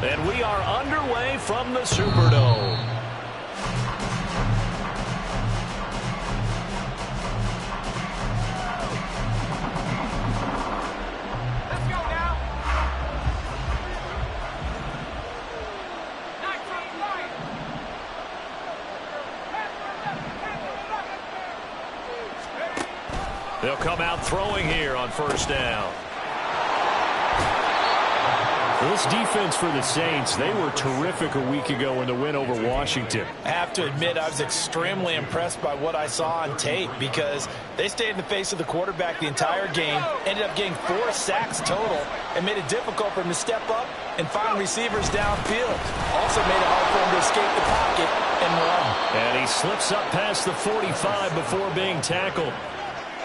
And we are underway from the Superdome. They'll come out throwing here on first down. This defense for the Saints, they were terrific a week ago in the win over Washington. I have to admit, I was extremely impressed by what I saw on tape because they stayed in the face of the quarterback the entire game, ended up getting 4 sacks total, and made it difficult for him to step up and find receivers downfield. Also made it hard for him to escape the pocket and run. And he slips up past the 45 before being tackled.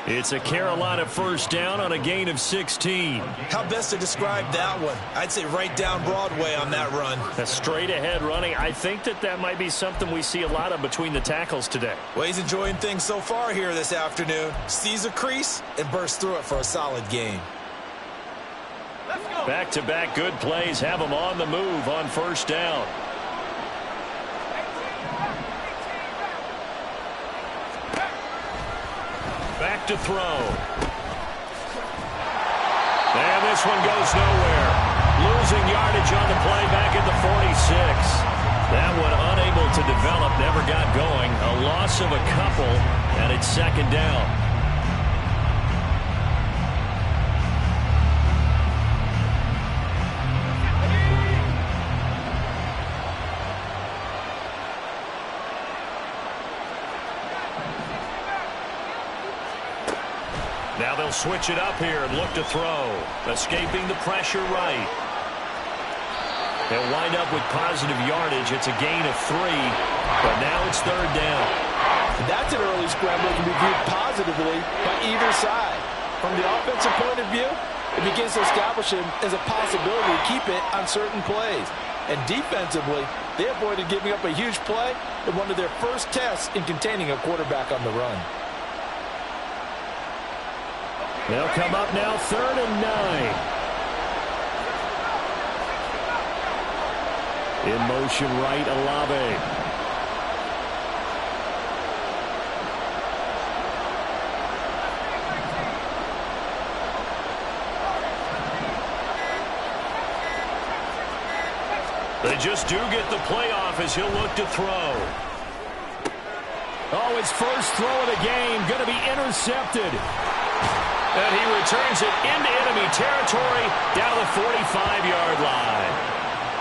It's a Carolina first down on a gain of 16. How best to describe that one? I'd say right down Broadway on that run. A straight ahead running. I think that might be something we see a lot of between the tackles today. Well, he's enjoying things so far here this afternoon. Sees a crease and bursts through it for a solid game. Back-to-back good plays have him on the move on first down. Back to throw. And this one goes nowhere. Losing yardage on the play back at the 46. That one unable to develop, never got going. A loss of a couple, and it's second down. Now they'll switch it up here and look to throw. Escaping the pressure right. They'll wind up with positive yardage. It's a gain of 3, but now it's third down. That's an early scramble that can be viewed positively by either side. From the offensive point of view, it begins to establish him as a possibility to keep it on certain plays. And defensively, they avoided giving up a huge play in one of their first tests in containing a quarterback on the run. They'll come up now, 3rd and 9. In motion right, Olave. They just do get the playoff as he'll look to throw. Oh, his first throw of the game going to be intercepted. And he returns it into enemy territory down the 45-yard line.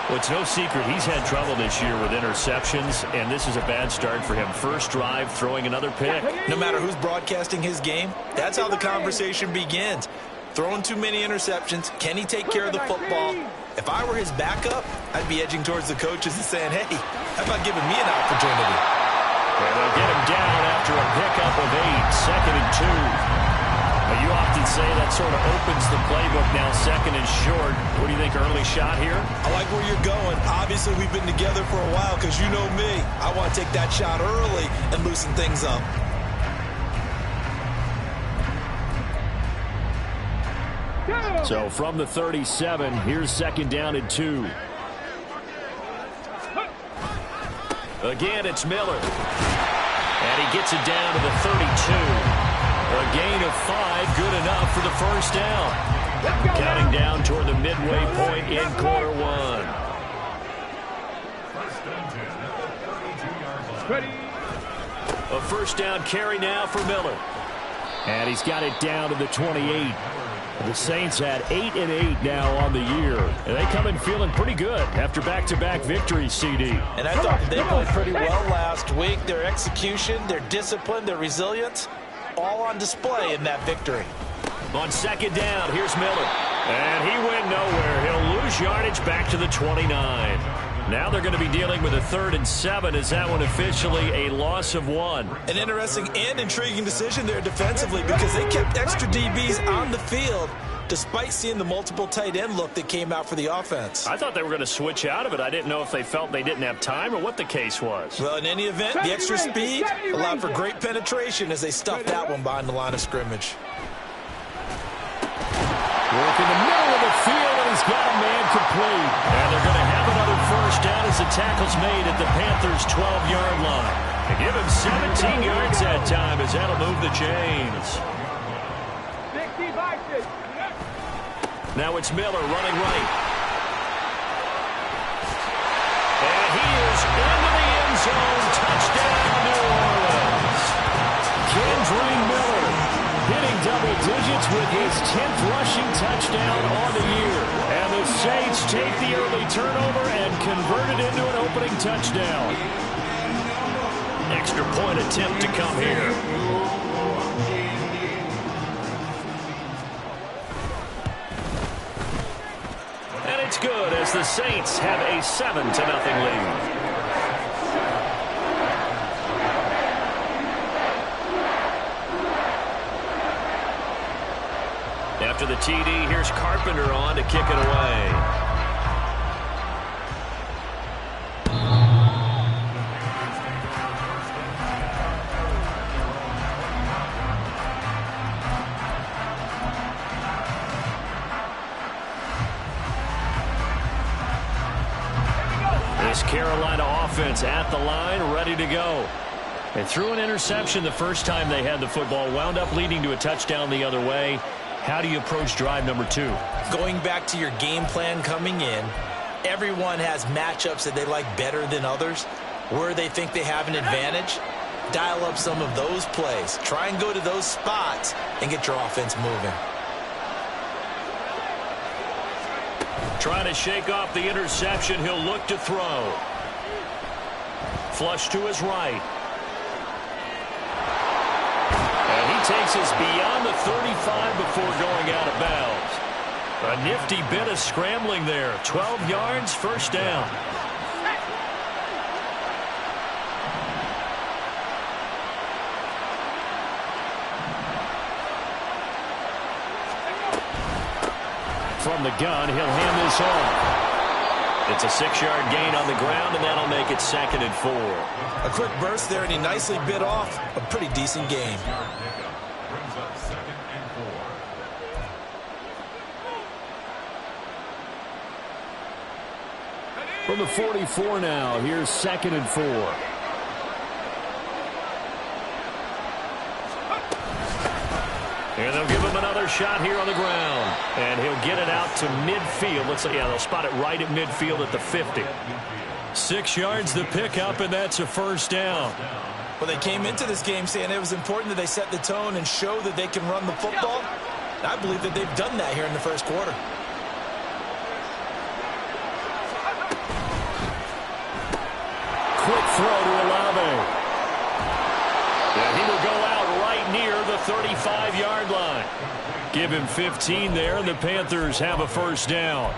Well, it's no secret he's had trouble this year with interceptions, and this is a bad start for him. First drive, throwing another pick. No matter who's broadcasting his game, that's how the conversation begins. Throwing too many interceptions, can he take care of the football? If I were his backup, I'd be edging towards the coaches and saying, hey, how about giving me an opportunity? And they'll get him down after a pickup of 8, 2nd and 2. You often say that sort of opens the playbook now, 2nd and short. What do you think, early shot here? I like where you're going. Obviously, we've been together for a while because you know me. I want to take that shot early and loosen things up. So from the 37, here's 2nd down and 2. Again, it's Miller. And he gets it down to the 32. A gain of 5, good enough for the first down. Counting down toward the midway point in quarter 1. A first down carry now for Miller. And he's got it down to the 28. The Saints had 8 and 8 now on the year. And they come in feeling pretty good after back-to-back victories, CD. And I thought they played pretty well last week. Their execution, their discipline, their resilience, all on display in that victory. On 2nd down, here's Miller. And he went nowhere. He'll lose yardage back to the 29. Now they're going to be dealing with a 3rd and 7 as that one officially a loss of 1. An interesting and intriguing decision there defensively because they kept extra DBs on the field despite seeing the multiple tight end look that came out for the offense. I thought they were going to switch out of it. I didn't know if they felt they didn't have time or what the case was. Well, in any event, the extra speed allowed for great penetration as they stuffed that one behind the line of scrimmage. Work in the middle of the field, and he's got a man complete. And they're going to have first down as the tackle's made at the Panthers' 12-yard line. And give him 17 yards that time as that'll move the chains. Now it's Miller running right. And he is into the end zone. Touchdown, New Orleans. Kendra Miller hitting double digits with his 10th rushing touchdown on the year. And the Saints take the early turnover and convert it into an opening touchdown. Extra point attempt to come here. And it's good as the Saints have a 7-0 lead. After the TD, here's Carpenter on to kick it away. This Carolina offense at the line, ready to go. They threw an interception the first time they had the football, wound up leading to a touchdown the other way. How do you approach drive number 2? Going back to your game plan coming in, everyone has matchups that they like better than others. Where they think they have an advantage, dial up some of those plays. Try and go to those spots and get your offense moving. Trying to shake off the interception. He'll look to throw. Flush to his right. And he takes us beyond the 35 before going out of bounds. A nifty bit of scrambling there. 12 yards, first down. From the gun, he'll hand this off. It's a 6-yard gain on the ground, and that'll make it 2nd and 4. A quick burst there, and he nicely bit off a pretty decent game. From the 44 now, here's 2nd and 4. And they'll give him another shot here on the ground. And he'll get it out to midfield. Looks like, yeah, they'll spot it right at midfield at the 50. 6 yards the pickup, and that's a first down. Well, they came into this game saying it was important that they set the tone and show that they can run the football. And I believe that they've done that here in the first quarter. Quick throw to Olave. And he will go out right near the 35-yard line. Give him 15 there, and the Panthers have a first down.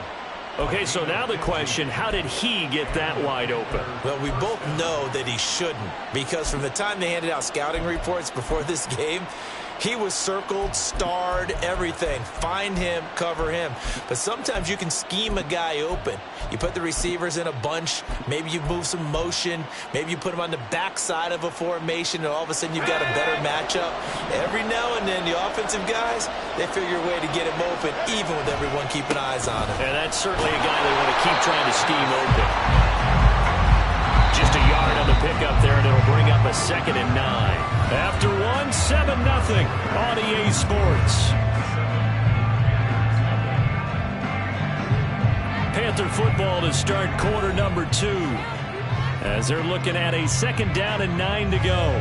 Okay, so now the question, how did he get that wide open? Well, we both know that he shouldn't, because from the time they handed out scouting reports before this game, he was circled, starred, everything. Find him, cover him. But sometimes you can scheme a guy open. You put the receivers in a bunch. Maybe you move some motion. Maybe you put them on the backside of a formation, and all of a sudden you've got a better matchup. Every now and then, the offensive guys, they figure a way to get him open, even with everyone keeping eyes on him. And that's certainly a guy they want to keep trying to scheme open. Just a yard on the pickup there, and it'll bring up a 2nd and 9. After 7-0 on EA Sports. Panther football to start quarter number 2. As they're looking at a 2nd down and 9 to go.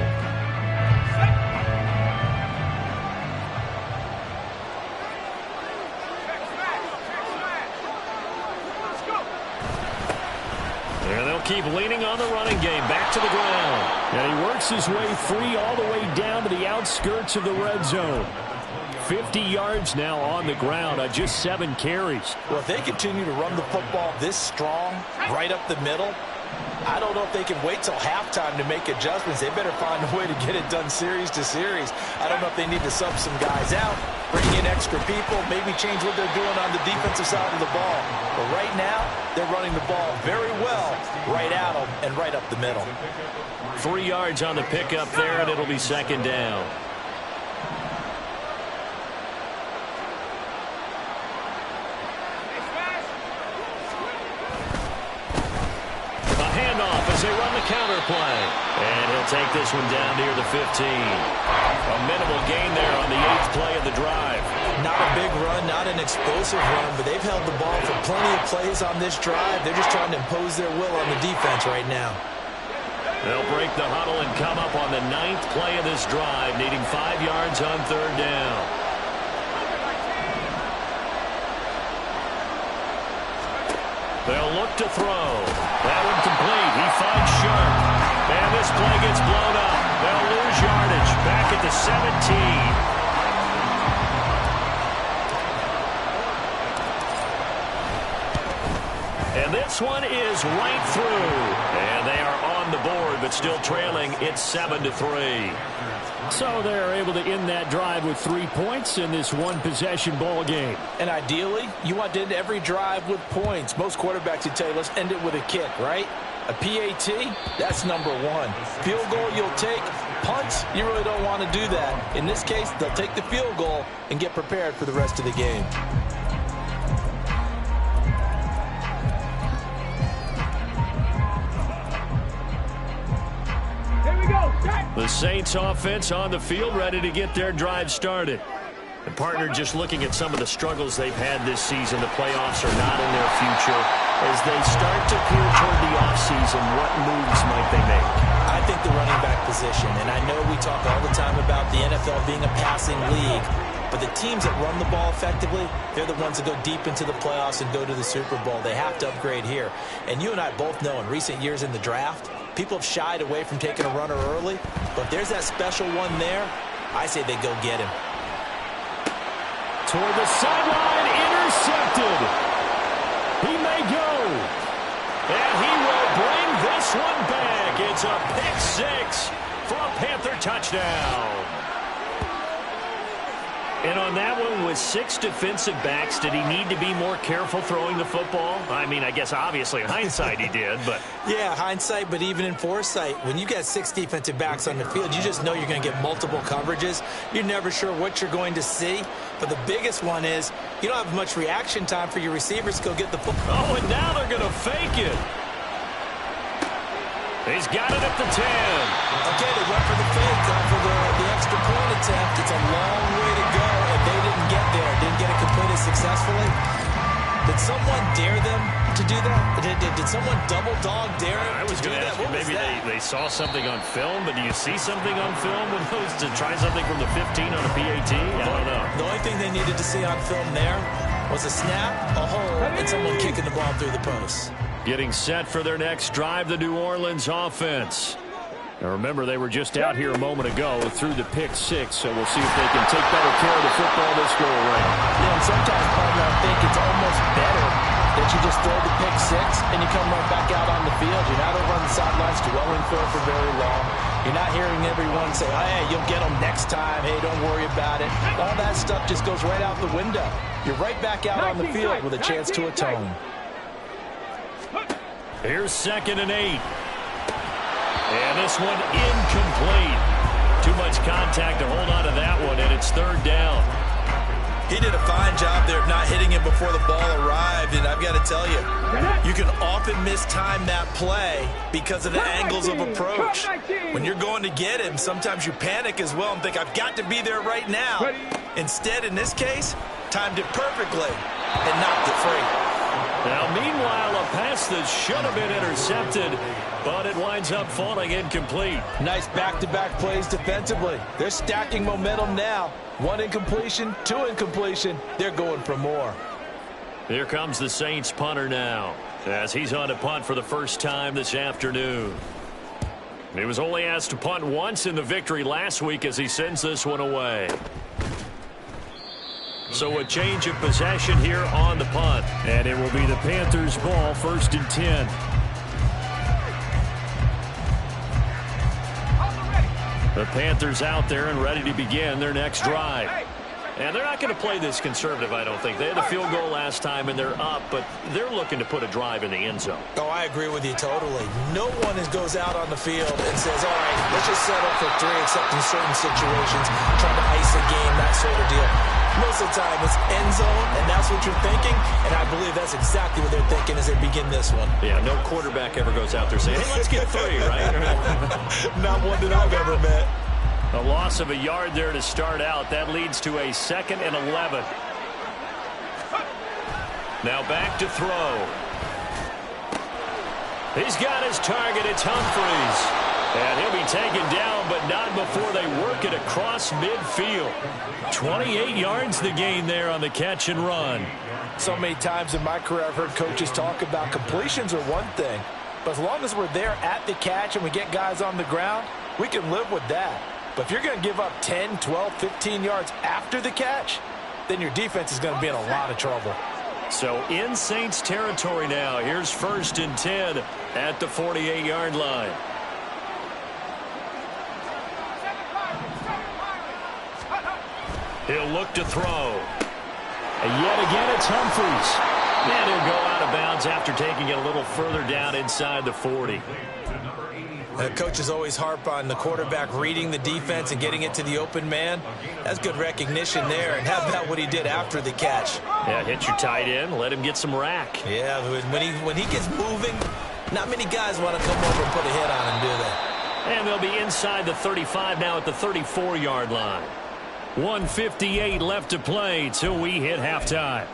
And they'll keep leaning on the running game. Back to the ground. And he works his way free all the way down to the outskirts of the red zone. 50 yards now on the ground on just 7 carries. Well, if they continue to run the football this strong, right up the middle, I don't know if they can wait till halftime to make adjustments. They better find a way to get it done series to series. I don't know if they need to sub some guys out, bring in extra people, maybe change what they're doing on the defensive side of the ball. But right now, they're running the ball very well right at them and right up the middle. 3 yards on the pickup there, and it'll be 2nd down. take this one down near the 15. A minimal gain there on the 8th play of the drive. Not a big run, not an explosive run, but they've held the ball for plenty of plays on this drive. They're just trying to impose their will on the defense right now. They'll break the huddle and come up on the 9th play of this drive, needing 5 yards on 3rd down. They'll look to throw. That one complete. He finds Sharp. And this play gets blown up. They'll lose yardage. Back at the 17. And this one is right through. And they are on the board, but still trailing. It's 7-3. So they're able to end that drive with 3 points in this one-possession ball game. And ideally, you want to end every drive with points. Most quarterbacks would tell you, let's end it with a kick, right? A PAT, that's number 1. Field goal you'll take. Punts, you really don't want to do that. In this case, they'll take the field goal and get prepared for the rest of the game. The Saints offense on the field, ready to get their drive started. The partner just looking at some of the struggles they've had this season. The playoffs are not in their future. As they start to peer toward the offseason, what moves might they make? I think the running back position, and I know we talk all the time about the NFL being a passing league, but the teams that run the ball effectively, they're the ones that go deep into the playoffs and go to the Super Bowl. They have to upgrade here. And you and I both know in recent years in the draft, people have shied away from taking a runner early, but if there's that special one there, I say they go get him. Toward the sideline, intercepted. He may go. And he will bring this one back. It's a pick 6 for a Panther touchdown. And on that one, with 6 defensive backs, did he need to be more careful throwing the football? I mean, I guess obviously in hindsight he did, but... Yeah, hindsight, but even in foresight, when you got 6 defensive backs on the field, you just know you're going to get multiple coverages. You're never sure what you're going to see. But the biggest one is you don't have much reaction time for your receivers to go get the football. Oh, and now they're going to fake it. He's got it at the 10. Okay, they went for the fake for the extra point attempt. It's a long way to go, and they didn't get there. Didn't get it completed successfully. Did someone dare them to do that? Did someone double dog dare them? I was going to ask you, maybe they saw something on film, but do you see something on film when those to try something from the 15 on a PAT? I don't know. The only thing they needed to see on film there was a snap, a hole, and someone kicking the ball through the post. Getting set for their next drive, the New Orleans offense. Now remember, they were just out here a moment ago through the pick 6, so we'll see if they can take better care of the football this go around. Yeah, and sometimes, partner, I think it's almost better that you just throw the pick 6 and you come right back out on the field. You're not over on the sidelines dwelling for very long. You're not hearing everyone say, oh, hey, you'll get them next time. Hey, don't worry about it. All that stuff just goes right out the window. You're right back out on the field with a chance to atone. Here's 2nd and 8. And this one incomplete. Too much contact to hold on to that one, and it's 3rd down. He did a fine job there of not hitting him before the ball arrived, and I've got to tell you, you can often mistime that play because of the angles of approach. When you're going to get him, sometimes you panic as well and think, I've got to be there right now. Instead, in this case, timed it perfectly and knocked it free. Now, meanwhile, a pass that should have been intercepted, but it winds up falling incomplete. Nice back-to-back plays defensively. They're stacking momentum now. 1 incompletion, 2 incompletion. They're going for more. Here comes the Saints punter now, as he's on to punt for the first time this afternoon. He was only asked to punt once in the victory last week as he sends this one away. So a change of possession here on the punt. And it will be the Panthers' ball, 1st and 10. The Panthers out there and ready to begin their next drive. And they're not going to play this conservative, I don't think. They had a field goal last time, and they're up, but they're looking to put a drive in the end zone. Oh, I agree with you totally. No one goes out on the field and says, all right, let's just settle for 3, except in certain situations, trying to ice a game, that sort of deal. Most of the time, it's end zone, and that's what you're thinking, and I believe that's exactly what they're thinking as they begin this one. Yeah, no quarterback ever goes out there saying, hey, let's get 3, right? Not one that I've ever met. A loss of a yard there to start out. That leads to a 2nd and 11. Now back to throw. He's got his target. It's Humphries. And he'll be taken down, but not before they work it across midfield. 28 yards the gain there on the catch and run. So many times in my career I've heard coaches talk about completions are one thing, but as long as we're there at the catch and we get guys on the ground, we can live with that. But if you're going to give up 10, 12, 15 yards after the catch, then your defense is going to be in a lot of trouble. So in Saints territory now. Here's 1st and 10 at the 48-yard line. He'll look to throw. And yet again, it's Humphries. And he'll go out of bounds after taking it a little further down inside the 40. Coaches always harp on the quarterback reading the defense and getting it to the open man. That's good recognition there. And how about what he did after the catch? Yeah, hit your tight end, let him get some rack. Yeah, when he gets moving, not many guys want to come over and put a hit on him, do they? And they'll be inside the 35 now at the 34-yard line. 1:58 left to play till we hit halftime.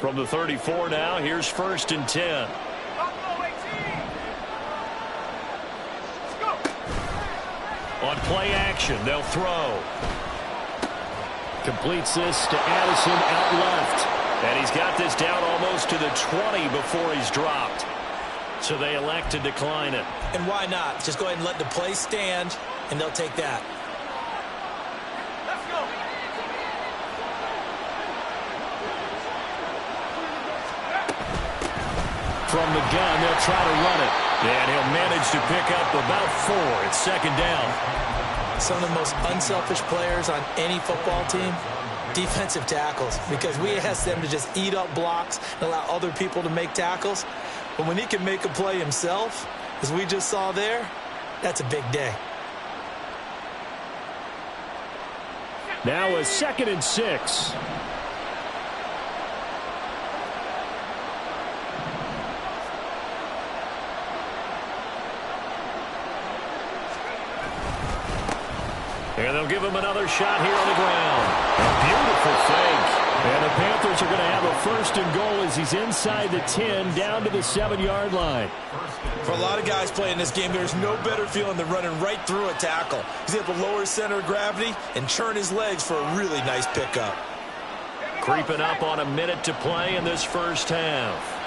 From the 34 now, here's 1st and 10. On play action, they'll throw. Completes this to Addison out left. And he's got this down almost to the 20 before he's dropped. So they elect to decline it. And why not? Just go ahead and let the play stand, and they'll take that. From the gun, they'll try to run it. And he'll manage to pick up about 4. It's 2nd down. Some of the most unselfish players on any football team, defensive tackles, because we ask them to just eat up blocks and allow other people to make tackles. But when he can make a play himself, as we just saw there, that's a big day. Now a 2nd and 6. And they'll give him another shot here on the ground. A beautiful fake. And the Panthers are going to have a 1st and goal as he's inside the 10 down to the 7-yard line. For a lot of guys playing this game, there's no better feeling than running right through a tackle. He's able to lower his center of gravity and churn his legs for a really nice pickup. Creeping up on a minute to play in this first half.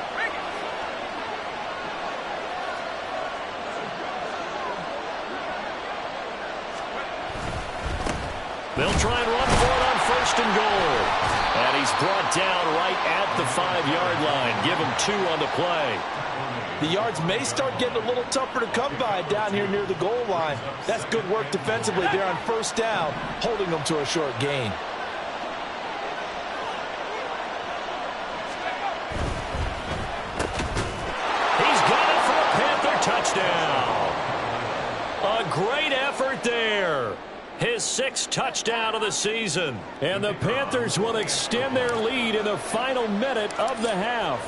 They'll try and run for it on 1st and goal. And he's brought down right at the 5-yard line. Give him 2 on the play. The yards may start getting a little tougher to come by down here near the goal line. That's good work defensively there on 1st down, holding them to a short gain. He's got it for a Panther touchdown. A great effort there. His 6th touchdown of the season. And the Panthers will extend their lead in the final minute of the half.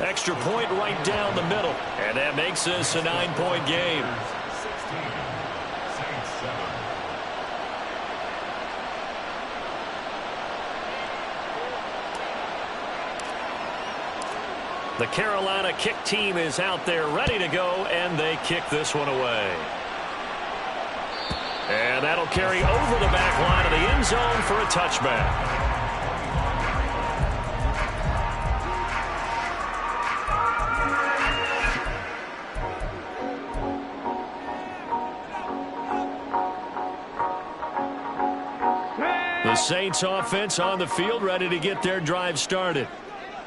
Extra point right down the middle. And that makes this a 9-point game. The Carolina kick team is out there ready to go, and they kick this one away. And that'll carry over the back line of the end zone for a touchback. The Saints offense on the field, ready to get their drive started.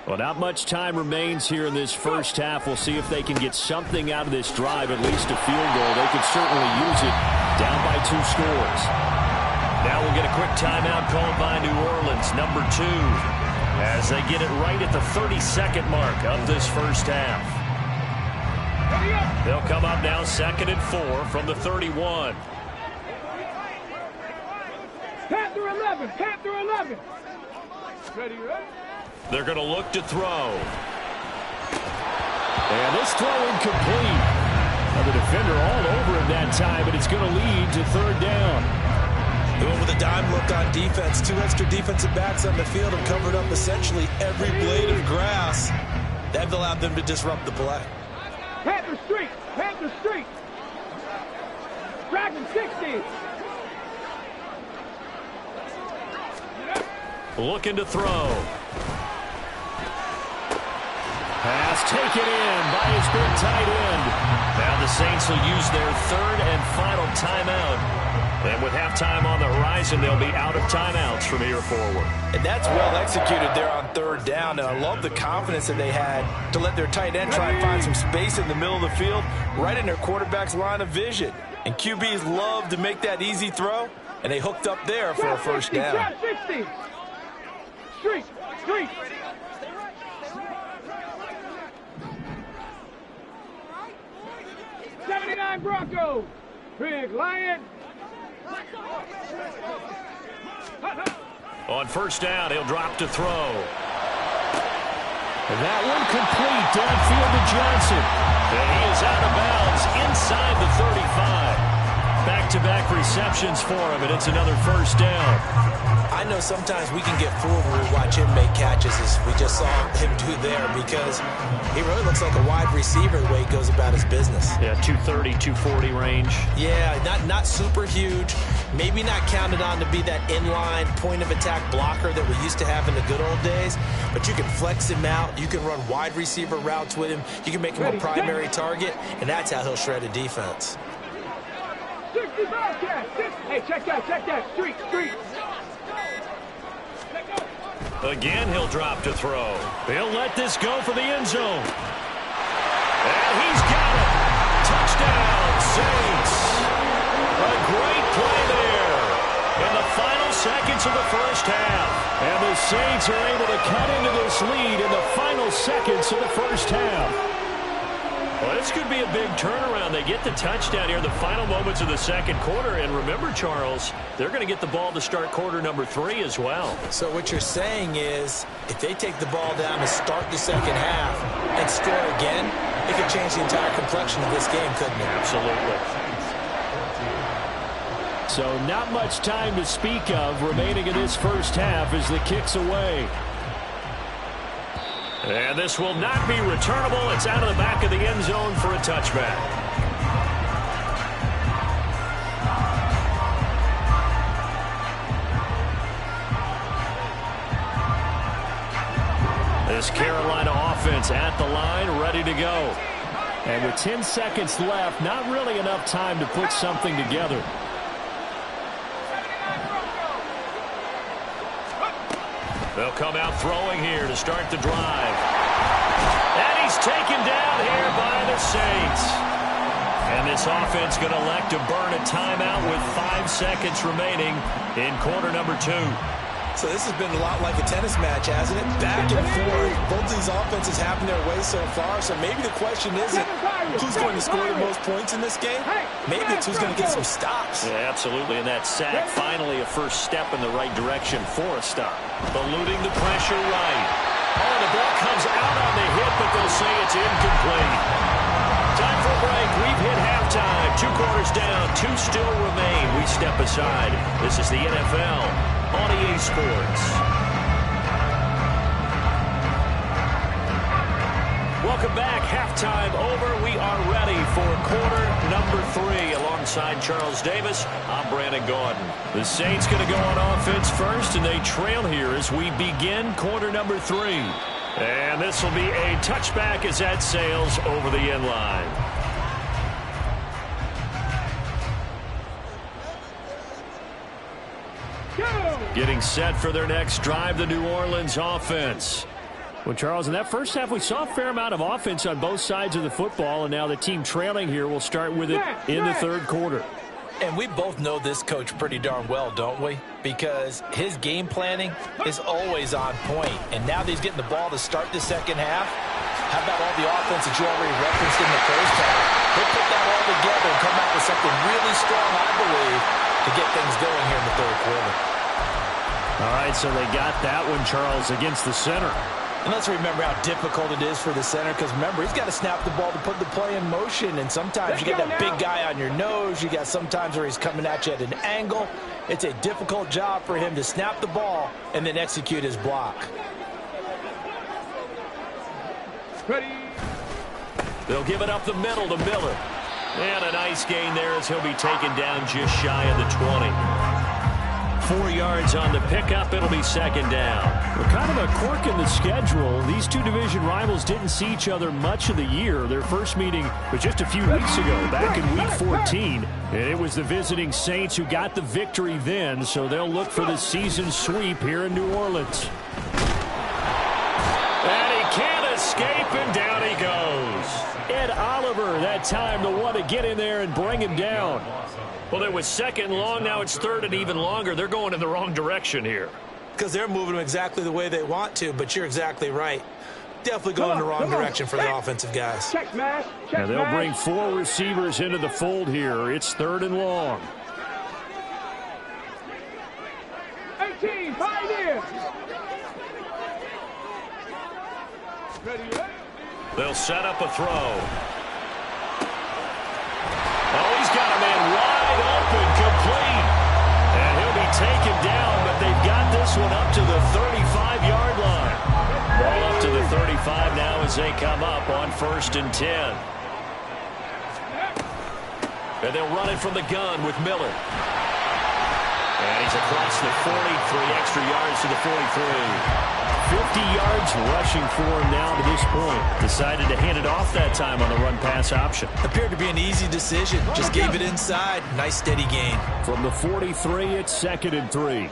Well, not much time remains here in this first half. We'll see if they can get something out of this drive, at least a field goal. They could certainly use it down by 2 scores. Now we'll get a quick timeout called by New Orleans, number 2, as they get it right at the 32nd mark of this first half. They'll come up now 2nd and 4 from the 31. Panther 11, Panther 11. Ready, ready? They're going to look to throw. And this throw incomplete. Now the defender all over him that time, but it's going to lead to 3rd down. They went with a dime look on defense. 2 extra defensive backs on the field have covered up essentially every blade of grass. That allowed them to disrupt the play. Panther Street, Panther Street. Dragon 60. Looking to throw. Pass taken in by his big tight end. Now the Saints will use their 3rd and final timeout. And with halftime on the horizon, they'll be out of timeouts from here forward. And that's well executed there on 3rd down. And I love the confidence that they had to let their tight end try and find some space in the middle of the field, right in their quarterback's line of vision. And QBs love to make that easy throw, and they hooked up there for a 1st down. 60. Street, street. 79 Broncos. Big Lion. On 1st down, he'll drop to throw. And that one complete downfield to Johnson. And he is out of bounds inside the 35. Back-to-back receptions for him, and it's another 1st down. I know sometimes we can get fooled when we watch him make catches, as we just saw him do there, because he really looks like a wide receiver the way he goes about his business. Yeah, 230, 240 range. Yeah, not super huge. Maybe not counted on to be that inline point-of-attack blocker that we used to have in the good old days, but you can flex him out. You can run wide receiver routes with him. You can make him a primary target, and that's how he'll shred a defense. 65 catch. Hey, check that. Street, street. Again, he'll drop to throw. He'll let this go for the end zone. And he's got it. Touchdown, Saints. A great play there in the final seconds of the first half. And the Saints are able to cut into this lead in the final seconds of the first half. Well, this could be a big turnaround. They get the touchdown here in the final moments of the 2nd quarter. And remember, Charles, they're going to get the ball to start quarter number 3 as well. So what you're saying is, if they take the ball down to start the 2nd half and score again, it could change the entire complexion of this game, couldn't it? Absolutely. So not much time to speak of remaining in this first half as the kick's away. And this will not be returnable. It's out of the back of the end zone for a touchback. This Carolina offense at the line, ready to go. And with 10 seconds left, not really enough time to put something together. They'll come out throwing here to start the drive. And he's taken down here by the Saints. And this offense going to elect to burn a timeout with 5 seconds remaining in quarter number 2. So this has been a lot like a tennis match, hasn't it? Back and forth. Both these offenses having their way so far. So maybe the question isn't who's going to score the most points in this game. Maybe it's who's going to get some stops. Yeah, absolutely. And that sack, finally a first step in the right direction for a stop. Eluding the pressure right. Oh, the ball comes out on the hit, but they'll say it's incomplete. Time for a break. We've hit halftime. 2 quarters down. 2 still remain. We step aside. This is the NFL on EA Sports. Welcome back. Halftime over. We are ready for quarter number 3. Alongside Charles Davis, I'm Brandon Gordon. The Saints going to go on offense first, and they trail here as we begin quarter number 3. And this will be a touchback as that sails over the end line. Getting set for their next drive, the New Orleans offense. Well, Charles, in that first half, we saw a fair amount of offense on both sides of the football, and now the team trailing here will start with it in the third quarter. And we both know this coach pretty darn well, don't we? Because his game planning is always on point. And now that he's getting the ball to start the second half, how about all the offense that you already referenced in the first half? He'll put that all together and come out with something really strong, I believe, to get things going here in the third quarter. All right, so they got that one, Charles, against the center. And let's remember how difficult it is for the center, because remember, he's got to snap the ball to put the play in motion, and sometimes you get that big guy on your nose. You got sometimes where he's coming at you at an angle. It's a difficult job for him to snap the ball and then execute his block. Ready. They'll give it up the middle to Miller. And a nice gain there as he'll be taken down just shy of the 20. 4 yards on the pickup. It'll be second down. Well, kind of a quirk in the schedule. These two division rivals didn't see each other much of the year. Their first meeting was just a few weeks ago, back in Week 14. And it was the visiting Saints who got the victory then, so they'll look for the season sweep here in New Orleans. And he can't escape, and down he goes. Ed Oliver, that time the one to get in there and bring him down. Well, it was second long. Now it's third and even longer. They're going in the wrong direction here. Because they're moving them exactly the way they want to, but you're exactly right. Definitely going in the wrong direction for the offensive guys. Check, now they'll bring 4 receivers into the fold here. It's third and long. 18, pioneer. They'll set up a throw. Oh, he's got a man wide open, complete. And he'll be taken down, but they've got this one up to the 35-yard line. Ball up to the 35 now as they come up on 1st and 10. And they'll run it from the gun with Miller. And he's across the 40, 3 extra yards to the 43. 50 yards rushing for him now to this point. Decided to hand it off that time on the run-pass option. Appeared to be an easy decision. Just gave it inside. Nice steady gain. From the 43, it's 2nd and 3.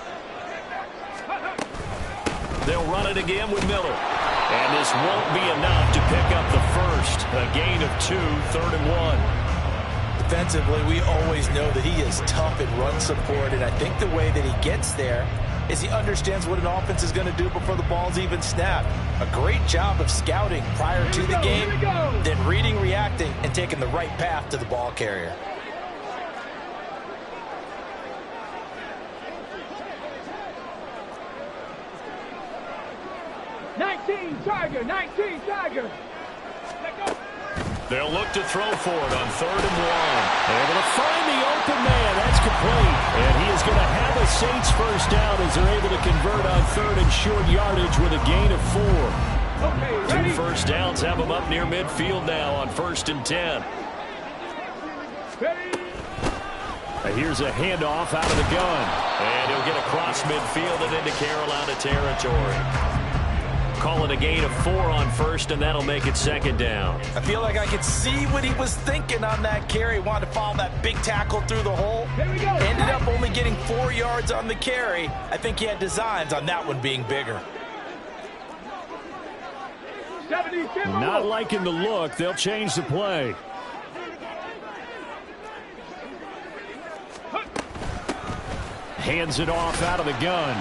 They'll run it again with Miller. And this won't be enough to pick up the first. A gain of 2, 3rd and 1. Defensively, we always know that he is tough in run support, and I think the way that he gets there is he understands what an offense is going to do before the ball's even snapped. A great job of scouting prior to the game, then reading, reacting, and taking the right path to the ball carrier. Tiger, 19 Tiger. They'll look to throw for it on 3rd and 1. Able to find the open man. That's complete. And he is going to have a Saints first down as they're able to convert on 3rd and short yardage with a gain of 4. Okay, 2 first downs have them up near midfield now on 1st and 10. Here's a handoff out of the gun. And he'll get across midfield and into Carolina territory. Call it a gain of 4 on 1st, and that'll make it 2nd down. I feel like I could see what he was thinking on that carry. Wanted to follow that big tackle through the hole. Ended up only getting 4 yards on the carry. I think he had designs on that one being bigger. Not liking the look. They'll change the play. Hands it off out of the gun.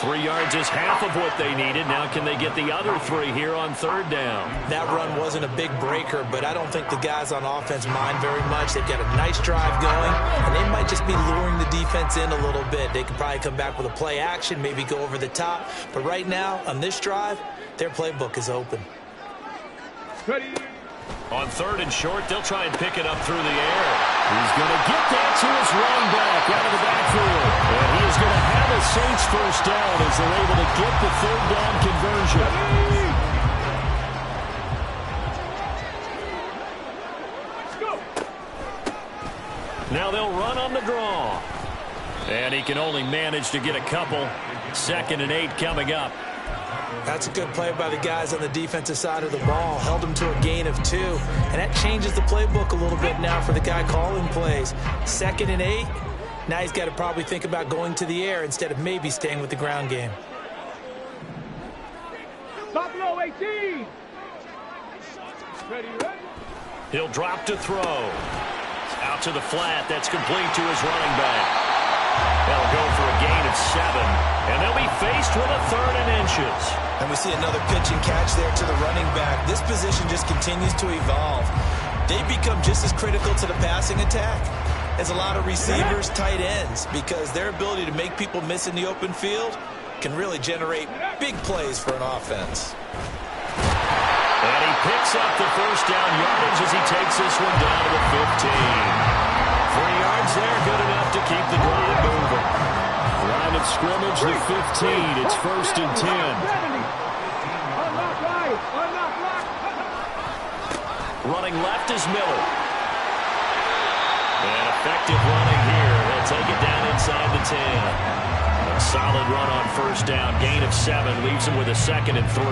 3 yards is half of what they needed. Now can they get the other 3 here on 3rd down? That run wasn't a big breaker, but I don't think the guys on offense mind very much. They've got a nice drive going, and they might just be luring the defense in a little bit. They could probably come back with a play action, maybe go over the top. But right now, on this drive, their playbook is open. Ready. On 3rd and short, they'll try and pick it up through the air. He's going to get that to his running back out of the backfield. And he is going to have a Saints first down as they're able to get the 3rd down conversion. Now they'll run on the draw. And he can only manage to get a couple. 2nd and 8 coming up. That's a good play by the guys on the defensive side of the ball. Held them to a gain of 2. And that changes the playbook a little bit now for the guy calling plays. 2nd and 8. Now he's got to probably think about going to the air instead of maybe staying with the ground game. Buffalo 18. Ready, ready. He'll drop to throw. Out to the flat. That's complete to his running back. They'll go for a gain of 7. And they'll be faced with a 3rd and inches. And we see another pitch and catch there to the running back. This position just continues to evolve. They become just as critical to the passing attack as a lot of receivers, tight ends, because their ability to make people miss in the open field can really generate big plays for an offense. And he picks up the first down yardage as he takes this one down to the 15. 3 yards there, good enough to keep the drive moving. Line of scrimmage, the 15. It's 1st and 10. Unlock right. Unlock right. Running left is Miller. And effective running here. They'll take it down inside the 10. A solid run on first down. Gain of 7 leaves him with a 2nd and 3.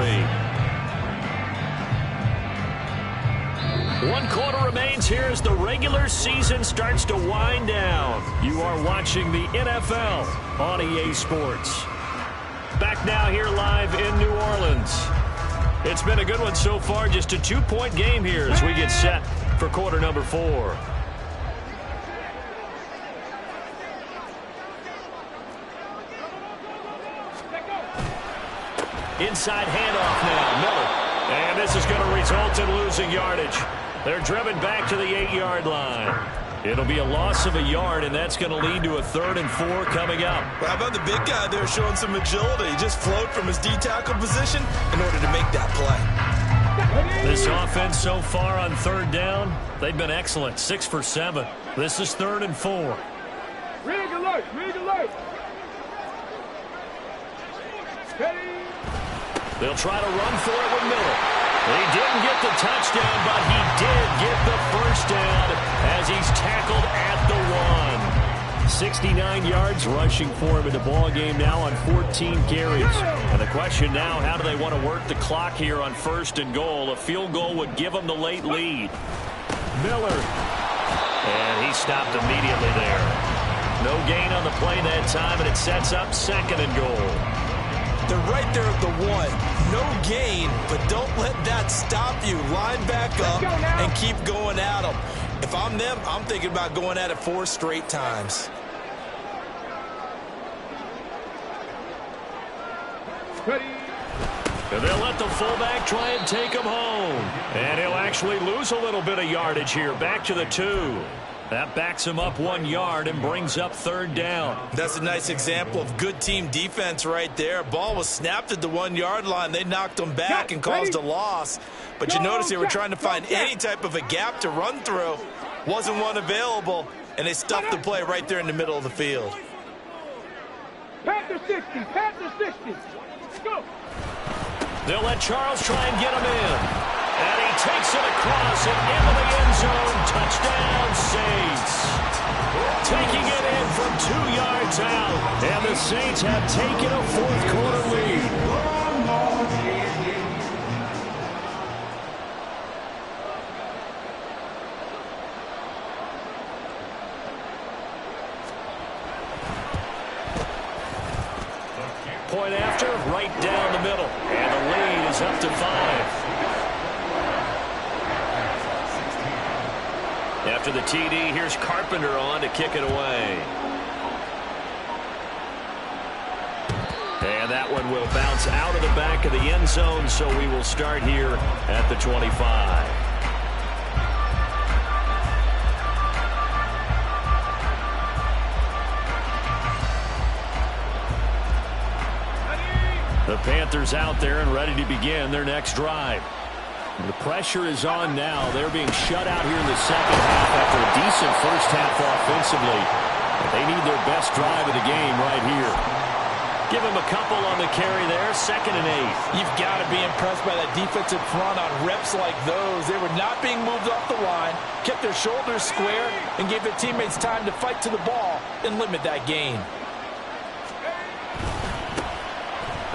1 quarter remains here as the regular season starts to wind down. You are watching the NFL on EA Sports. Back now here live in New Orleans. It's been a good one so far. Just a 2-point game here as we get set for quarter number 4. Inside handoff now, Miller. And this is going to result in losing yardage. They're driven back to the 8-yard line. It'll be a loss of a yard, and that's going to lead to a 3rd and 4 coming up. Well, how about the big guy there showing some agility? He just flowed from his D-tackle position in order to make that play. This offense so far on 3rd down, they've been excellent, 6 for 7. This is 3rd and 4. Rig alert. Rig alert. Ready. They'll try to run for it with Miller. He didn't get the touchdown, but he did get the first down as he's tackled at the 1. 69 yards rushing for him in the ball game now on 14 carries. And the question now, how do they want to work the clock here on 1st and goal? A field goal would give them the late lead. Miller. And he stopped immediately there. No gain on the play that time, and it sets up 2nd and goal. They're right there at the 1. No gain, but don't let that stop you. Line back up and keep going at them. If I'm them, I'm thinking about going at it 4 straight times. Ready. And they'll let the fullback try and take him home. And he'll actually lose a little bit of yardage here. Back to the 2. That backs him up 1 yard and brings up 3rd down. That's a nice example of good team defense right there. Ball was snapped at the 1-yard line. They knocked him back and caused a loss. But you notice they were trying to find any type of a gap to run through. Wasn't one available, and they stuffed the play right there in the middle of the field. Panther 60. Panther 60. Go. They'll let Charles try and get him in. And he takes it across and into the end zone. Touchdown, Saints. Taking it in from 2 yards out. And the Saints have taken a 4th quarter lead. Point after, right down the middle. And the lead is up to 5. After the TD, here's Carpenter on to kick it away. And that one will bounce out of the back of the end zone, so we will start here at the 25. The Panthers out there and ready to begin their next drive. The pressure is on now. They're being shut out here in the second half after a decent first half offensively. But they need their best drive of the game right here. Give them a couple on the carry there, 2nd and 8. You've got to be impressed by that defensive front on reps like those. They were not being moved off the line, kept their shoulders square, and gave their teammates time to fight to the ball and limit that gain.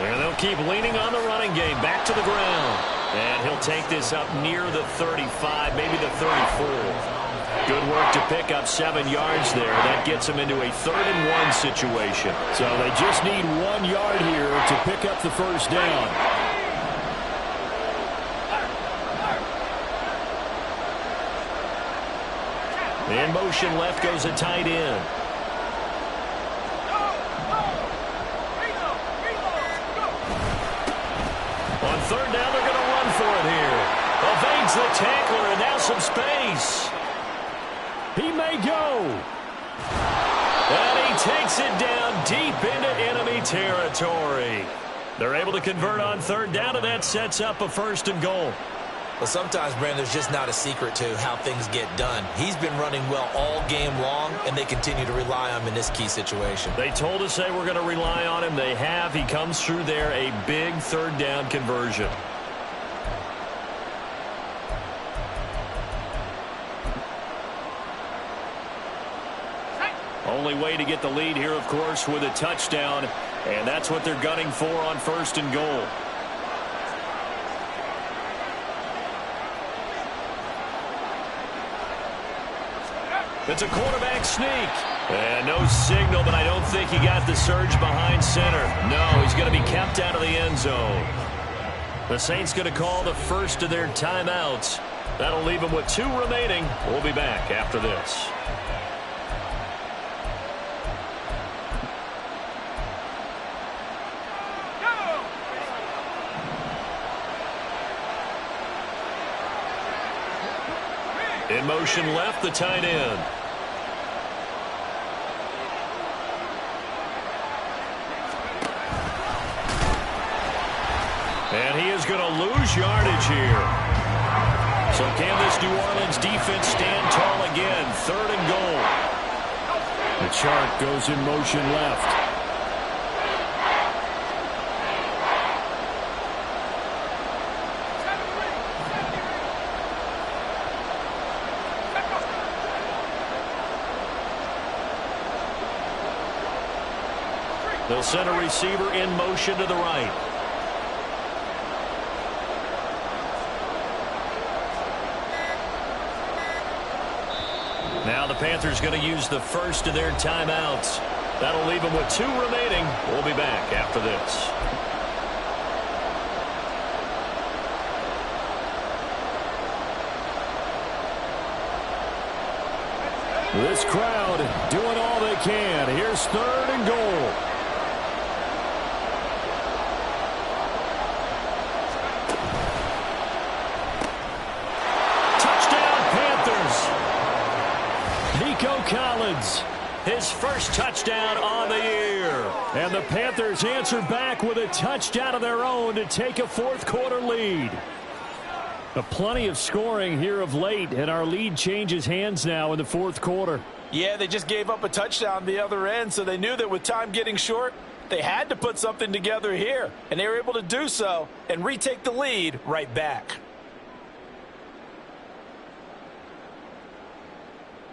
And they'll keep leaning on the running game. Back to the ground. And he'll take this up near the 35, maybe the 34. Good work to pick up 7 yards there. That gets them into a 3rd-and-1 situation. So they just need 1 yard here to pick up the first down. In motion left goes a tight end. On 3rd down, they're going to run for it here. Evades the tackler, and now some space. He may go. And he takes it down deep into enemy territory. They're able to convert on 3rd down, and that sets up a 1st and goal. Well, sometimes, Brandon, there's just not a secret to how things get done. He's been running well all game long, and they continue to rely on him in this key situation. They told us they were going to rely on him. They have. He comes through there, a big 3rd down conversion. Only way to get the lead here, of course, with a touchdown, and that's what they're gunning for on 1st and goal. It's a quarterback sneak. And no signal, but I don't think he got the surge behind center. No, he's going to be kept out of the end zone. The Saints going to call the first of their timeouts. That'll leave them with 2 remaining. We'll be back after this. In motion left, the tight end. And he is going to lose yardage here. So can this New Orleans defense stand tall again? 3rd and goal. The chart goes in motion left. They'll send a receiver in motion to the right. Now the Panthers going to use the first of their timeouts. That'll leave them with 2 remaining. We'll be back after this. This crowd doing all they can. Here's 3rd and goal. Collins, his first touchdown on the year. And the Panthers answer back with a touchdown of their own to take a 4th quarter lead. Plenty of scoring here of late, and our lead changes hands now in the 4th quarter. Yeah, they just gave up a touchdown the other end, so they knew that with time getting short, they had to put something together here. And they were able to do so and retake the lead right back.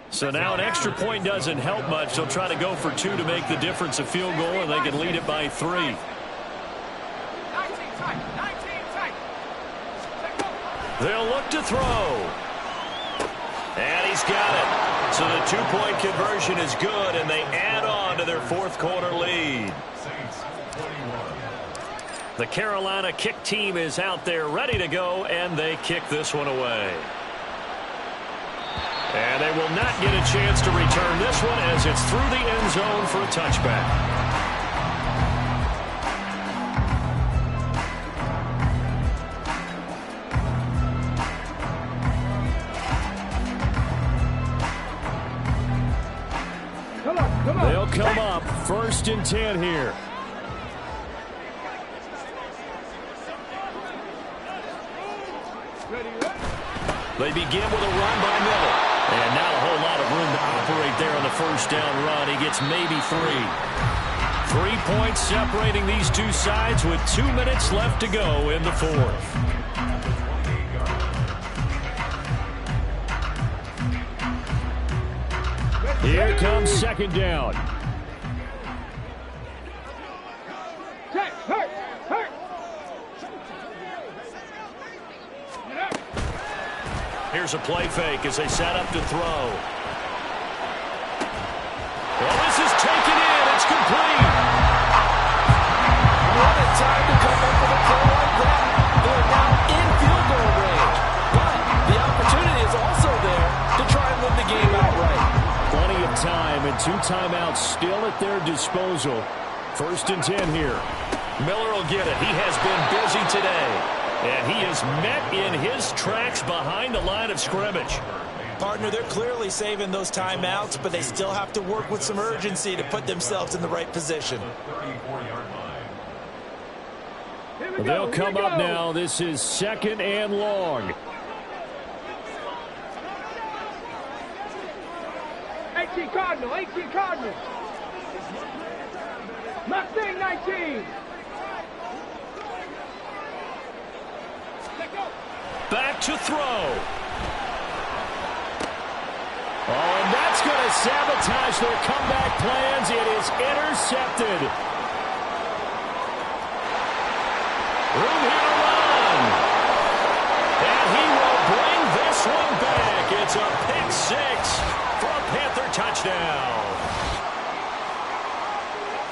So now an extra point doesn't help much. They'll try to go for 2 to make the difference a field goal, and they can lead it by 3. They'll look to throw. And he's got it. So the 2-point conversion is good, and they add on to their 4th quarter lead. The Carolina kick team is out there ready to go, and they kick this one away. And they will not get a chance to return this one as it's through the end zone for a touchback. They'll come up 1st and 10 here. They begin with a run by Miller. And not a whole lot of room to operate there on the 1st down run. He gets maybe 3. 3 points separating these two sides with 2 minutes left to go in the 4th. Here comes 2nd down. Here's a play fake as they set up to throw. Well, this is taken in. It's complete. What a time to come up with a play like that. They're now in field goal range. But the opportunity is also there to try and win the game outright. Plenty of time and 2 timeouts still at their disposal. 1st and 10 here. Miller will get it. He has been busy today. And he is met in his tracks behind the line of scrimmage. Partner, they're clearly saving those timeouts, but they still have to work with some urgency to put themselves in the right position. They'll come up now. This is 2nd and long. 18 Cardinal, 18 Cardinal. Mustang 19. Back to throw. Oh, and that's going to sabotage their comeback plans. It is intercepted. Room here to run. And he will bring this one back. It's a pick 6 for a Panther touchdown.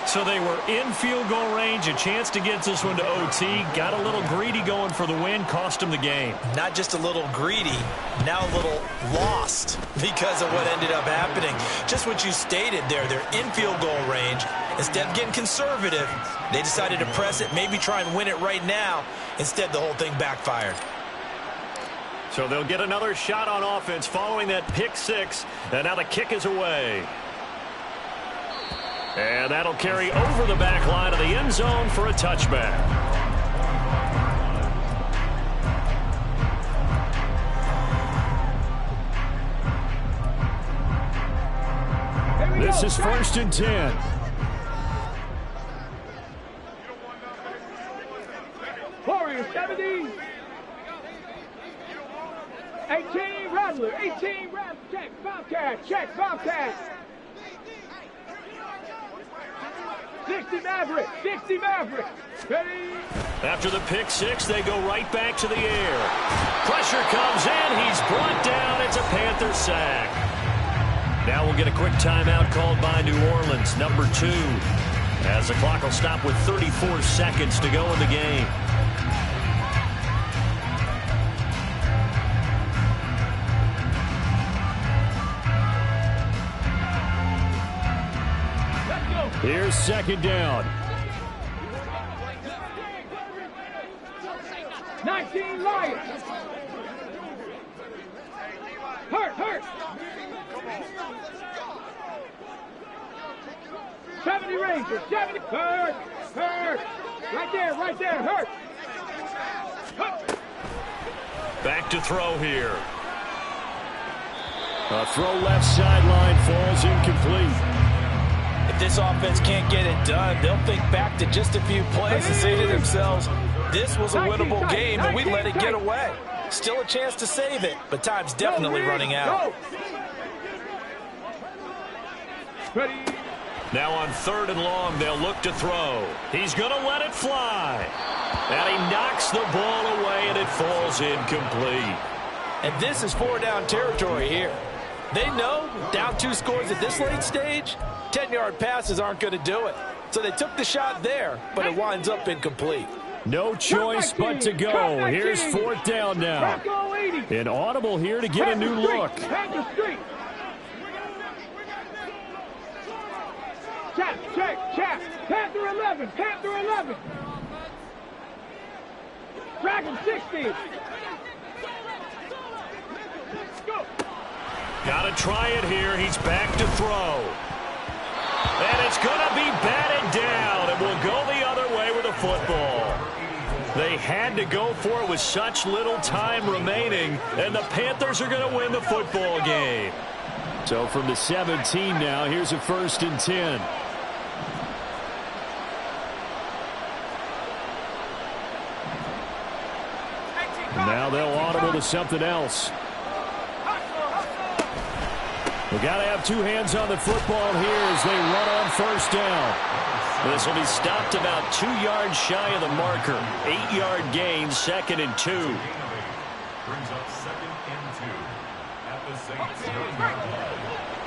So they were in field goal range, a chance to get this one to OT. Got a little greedy going for the win, cost them the game. Not just a little greedy, now a little lost because of what ended up happening. Just what you stated there, they're in field goal range. Instead of getting conservative, they decided to press it, maybe try and win it right now. Instead, the whole thing backfired. So they'll get another shot on offense following that pick 6, and now the kick is away. And that'll carry over the back line of the end zone for a touchback. This is 1st and 10. Warriors 70. 18 Rattler, 18 Rattler. Check Bobcat, check Bobcat. 60 Maverick, 60 Maverick. Ready? After the pick 6, they go right back to the air. Pressure comes in. He's brought down. It's a Panther sack. Now we'll get a quick timeout called by New Orleans, number 2, as the clock will stop with 34 seconds to go in the game. Here's 2nd down. 19 Lions. Hurt. 70 Rangers, 70. Hurt. Right there, hurt. Back to throw here. A throw left sideline falls incomplete. If this offense can't get it done, they'll think back to just a few plays and say to themselves, this was a winnable game and we let it get away. Still a chance to save it, but time's definitely running out. Now on 3rd and long, they'll look to throw. He's going to let it fly. And he knocks the ball away and it falls incomplete. And this is 4-down territory here. They know down 2 scores at this late stage, 10-yard passes aren't going to do it. So they took the shot there, but it winds up incomplete. No choice but to go. Here's 4th down now. An audible here to get a new look. Check. Panther 11. Dragon 60. Got to try it here. He's back to throw. And it's going to be batted down. And will go the other way with the football. They had to go for it with such little time remaining. And the Panthers are going to win the football game. So from the 17 now, here's a 1st and 10. Now they'll audible to something else. We've got to have 2 hands on the football here as they run on 1st down. This will be stopped about 2 yards shy of the marker. 8-yard gain, 2nd and 2. Brings up 2nd and 2 at the St. Stephen Yard line.